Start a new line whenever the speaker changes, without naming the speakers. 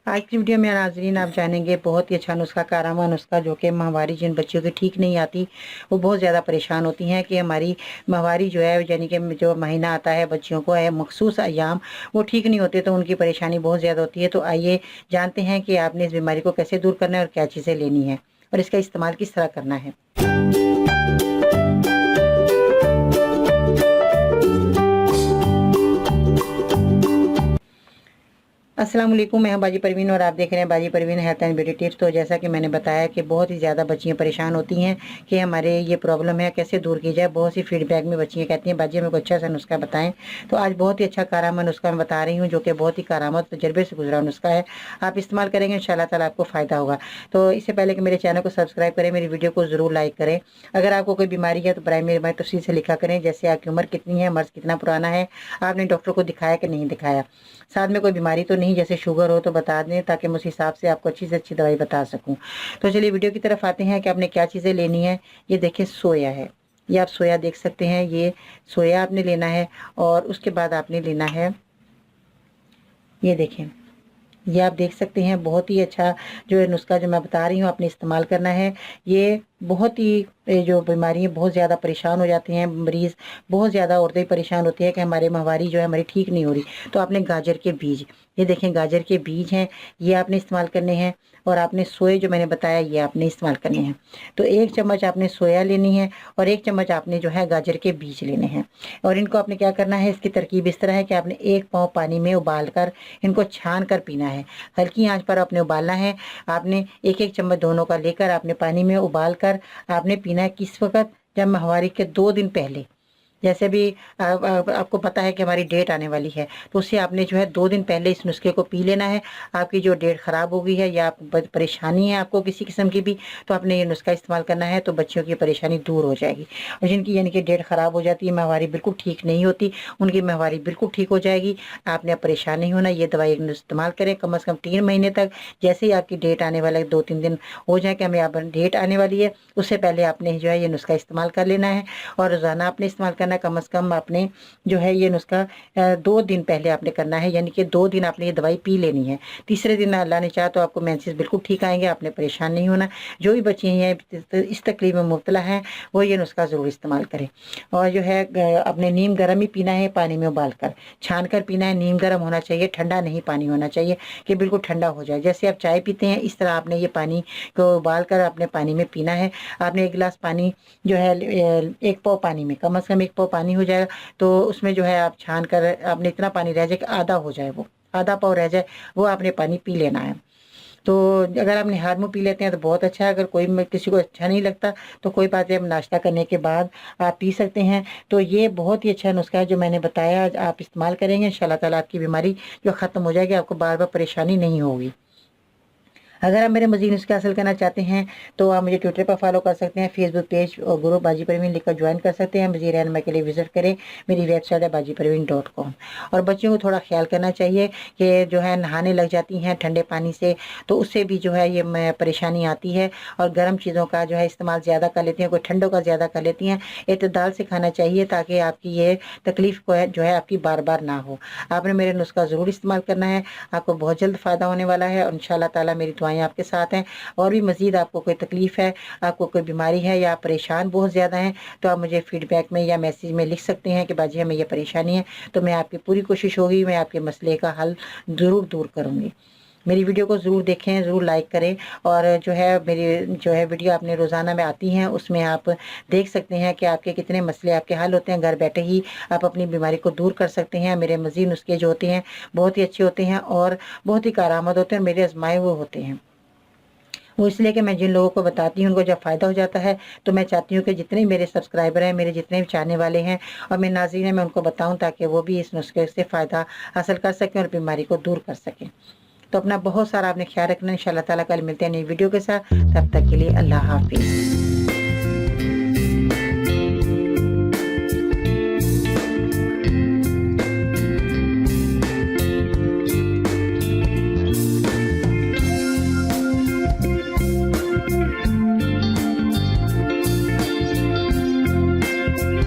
आज की वीडियो में नाज़रीन आप जानेंगे बहुत ही अच्छा नुस्खा, कारआमद नुस्खा, जो कि माहवारी जिन बच्चियों की ठीक नहीं आती, वो बहुत ज़्यादा परेशान होती हैं कि हमारी माहवारी जो है, यानी कि जो महीना आता है बच्चियों को है मखसूस अयाम, वो ठीक नहीं होते, तो उनकी परेशानी बहुत ज़्यादा होती है। तो आइए जानते हैं कि आपने इस बीमारी को कैसे दूर करना है और क्या चीज़ें लेनी है और इसका इस्तेमाल किस तरह करना है। अस्सलाम वालेकुम, मैं हूं बाजी परवीन और आप देख रहे हैं बाजी Parveen health and beauty tips. तो जैसा कि मैंने बताया कि बहुत ही ज़्यादा बच्चियां परेशान होती हैं कि हमारे ये प्रॉब्लम है, कैसे दूर की जाए। बहुत सी फीडबैक में बच्चियां कहती हैं बाजी मेरे को अच्छा सा नुस्खा बताएं। तो आज बहुत ही अच्छा कारआमद नुस्खा मैं बता रही हूँ, जो कि बहुत ही कारआमद तजर्बे से गुजरा नुस्खा है। आप इस्तेमाल करेंगे इंशाल्लाह ताला आपको फ़ायदा होगा। तो इससे पहले कि मेरे चैनल को सब्सक्राइब करें, मेरी वीडियो को ज़रूर लाइक करें। अगर आपको कोई बीमारी है तो बर मेहरबानी तफसील से लिखा करें, जैसे आपकी उम्र कितनी है, मर्ज कितना पुराना है, आपने डॉक्टर को दिखाया कि नहीं दिखाया, साथ में कोई बीमारी तो नहीं, जैसे शुगर हो तो बता दें, ताकि मैं उस हिसाब से आपको अच्छी से अच्छी दवाई बता सकूं। तो चलिए वीडियो की तरफ आते हैं कि आपने क्या चीज़ें लेनी है। ये देखिए सोया है, ये आप सोया देख सकते हैं, ये सोया आपने लेना है। और उसके बाद आपने लेना है, ये देखें, ये आप देख सकते हैं, बहुत ही अच्छा जो है नुस्खा जो मैं बता रही हूँ आपने इस्तेमाल करना है। ये बहुत ही जो बीमारी है, बहुत ज़्यादा परेशान हो जाती हैं मरीज़, बहुत ज़्यादा औरतें परेशान होती है कि हमारे माहवारी जो है हमारी ठीक नहीं हो रही। तो आपने गाजर के बीज, ये देखें गाजर के बीज हैं, ये आपने इस्तेमाल करने हैं। और आपने सोए जो मैंने बताया ये आपने इस्तेमाल करने हैं। तो 1 चम्मच आपने सोया लेनी है और 1 चम्मच आपने जो है गाजर के बीज लेने हैं। और इनको आपने क्या करना है, इसकी तरकीब इस तरह है कि आपने 1 पाव पानी में उबाल कर इनको छान कर पीना है। हल्की आंच पर आपने उबालना है। आपने 1-1 चम्मच दोनों का लेकर आपने पानी में उबाल कर आपने पीना है। किस वक्त, जब माहवारी के 2 दिन पहले, जैसे भी आपको पता है कि हमारी डेट आने वाली है, तो उससे आपने जो है 2 दिन पहले इस नुस्खे को पी लेना है। आपकी जो डेट ख़राब हो गई है या परेशानी है आपको किसी किस्म की भी, तो आपने ये नुस्खा इस्तेमाल करना है, तो बच्चियों की परेशानी दूर हो जाएगी। और जिनकी यानी कि डेट ख़राब हो जाती है, माहवारी बिल्कुल ठीक नहीं होती, उनकी माहवारी बिल्कुल ठीक हो जाएगी। आपने अब परेशान नहीं होना। ये दवाई इस्तेमाल करें कम से कम 3 महीने तक। जैसे ही आपकी डेट आने वाला है, 2-3 दिन हो जाए कि हमें आप डेट आने वाली है, उससे पहले आपने जो है ये नुस्खा इस्तेमाल कर लेना है। और रोज़ाना आपने इस्तेमाल करना है। कम से कम आपने जो है ये नुस्खा 2 दिन पहले आपने करना है, यानी कि 2 दिन आपने ये दवाई पी लेनी है। तीसरे दिन अल्लाह ने चाहा तो आपको मेंसेस बिल्कुल ठीक आएंगे, आपने परेशान नहीं होना। जो भी बच्चे हैं इस तकलीफ में मुब्तला हैं, वो ये नुस्खा ज़रूर इस्तेमाल करें। और जो है अपने नीम गर्म ही पीना है, पानी में उबाल कर छान कर पीना है। नीम गर्म होना चाहिए, ठंडा नहीं पानी होना चाहिए कि बिल्कुल ठंडा हो जाए। जैसे आप चाय पीते हैं, इस तरह आपने ये पानी को उबाल कर अपने पानी में पीना है। आपने 1 गिलास पानी जो है 1 पाव पानी में, कम से कम 1 पाव पानी हो जाएगा, तो उसमें जो है आप छान कर आपने इतना पानी रह जाए कि आधा हो जाए, वो आधा पाव रह जाए, वो आपने पानी पी लेना है। तो अगर आप निहार मुँह पी लेते हैं तो बहुत अच्छा है। अगर कोई में किसी को अच्छा नहीं लगता तो कोई बात नहीं, नाश्ता करने के बाद आप पी सकते हैं। तो ये बहुत ही अच्छा नुस्खा है जो मैंने बताया, आज आप इस्तेमाल करेंगे इंशाल्लाह ताला आपकी बीमारी जो ख़त्म हो जाएगी, आपको बार बार परेशानी नहीं होगी। अगर आप मेरे मज़ीद नुस्खे हासिल करना चाहते हैं तो आप मुझे ट्विटर पर फॉलो कर सकते हैं, फेसबुक पेज और ग्रुप बाजी परवीन लिखकर ज्वाइन कर सकते हैं। मज़ीद रहनुमाई के लिए विजिट करें, मेरी वेबसाइट है bajiparveen.com। और बच्चों को थोड़ा ख्याल करना चाहिए कि जो है नहाने लग जाती हैं ठंडे पानी से, तो उससे भी जो है ये परेशानी आती है। और गर्म चीज़ों का जो है इस्तेमाल ज़्यादा कर लेती हैं, कोई ठंडों का ज़्यादा कर लेती हैं। एतदाल से खाना चाहिए ताकि आपकी ये तकलीफ़ को है जो है आपकी बार बार ना हो। आपने मेरे नुस्खा ज़रूर इस्तेमाल करना है, आपको बहुत जल्द फ़ायदा होने वाला है। और इंशाल्लाह ताला मेरी दुआएं आपके साथ हैं। और भी मज़ीद आपको कोई तकलीफ़ है, आपको कोई बीमारी है या आप परेशान बहुत ज़्यादा हैं, तो आप मुझे फ़ीडबैक में या मैसेज में लिख सकते हैं कि बाजी हमें ये परेशानी है। तो मैं आपकी पूरी कोशिश होगी, मैं आपके मसले का हल ज़रूर दूर करूँगी। मेरी वीडियो को ज़रूर देखें, ज़रूर लाइक करें। और जो है मेरी जो है वीडियो आपने रोज़ाना में आती हैं, उसमें आप देख सकते हैं कि आपके कितने मसले आपके हल होते हैं। घर बैठे ही आप अपनी बीमारी को दूर कर सकते हैं। मेरे मज़ीद नुस्खे जो होते हैं बहुत ही अच्छे होते हैं और बहुत ही कारआमद होते हैं, मेरे आजमाए हुए होते हैं। वो इसलिए कि मैं जिन लोगों को बताती हूँ उनको जब फ़ायदा हो जाता है, तो मैं चाहती हूँ कि जितने भी मेरे सब्सक्राइबर हैं, मेरे जितने भी चाहने वाले हैं और मेरे नाज़रीन हैं, मैं उनको बताऊँ ताकि वो भी इस नुस्खे से फ़ायदा हासिल कर सकें और बीमारी को दूर कर सकें। तो अपना बहुत सारा आपने ख्याल रखना। इंशाल्लाह ताला कल मिलते हैं नई वीडियो के साथ, तब तक के लिए अल्लाह हाफ़िज़।